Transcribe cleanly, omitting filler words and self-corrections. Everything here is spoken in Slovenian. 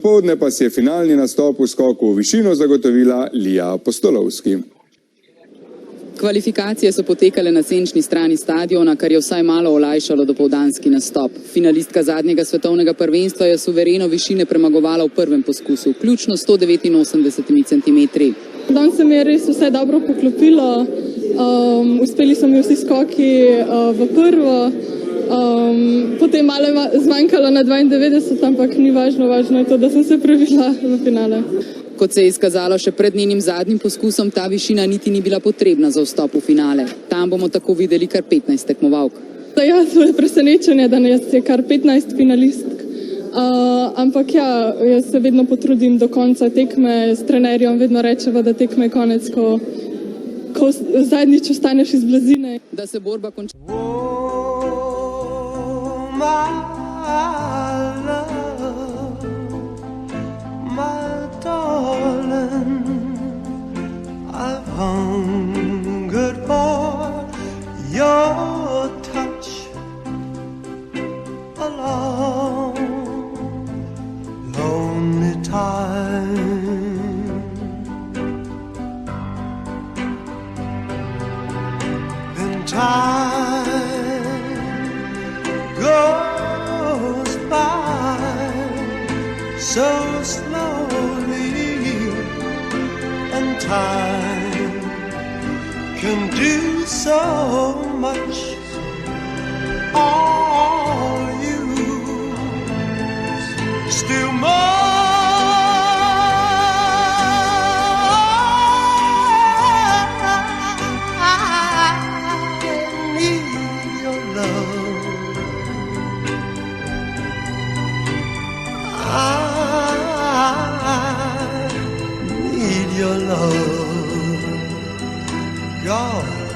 Popoldne pa si je finalni nastop v skoku v višino zagotovila Lija Apostolovski. Kvalifikacije so potekale na senčni strani stadiona, kar je vsaj malo olajšalo dopoldanski nastop. Finalistka zadnjega svetovnega prvenstva je suvereno višine premagovala v prvem poskusu, vključno 189 cm. Danes se mi je res vse dobro poklopilo, uspeli so mi vsi skoki v prvo, potem malo zmanjkalo na 92, ampak ni važno, važno je to, da sem se prebila v finale. Kot se je izkazalo še pred njenim zadnjim poskusom, ta višina niti ni bila potrebna za vstop v finale. Tam bomo tako videli kar 15 tekmovalk. Ja, to je presenečenje, da nas je kar 15 finalistk. Ampak ja, jaz se vedno potrudim do konca tekme, s trenerjem vedno rečeva, da tekme je konec, ko zadnjič ostaneš iz blazine. Da se borba konča. I've hungered for your touch a long, lonely time. Then time goes by so slowly, and time can do so much. All you still more. I need your love. I need your love. God.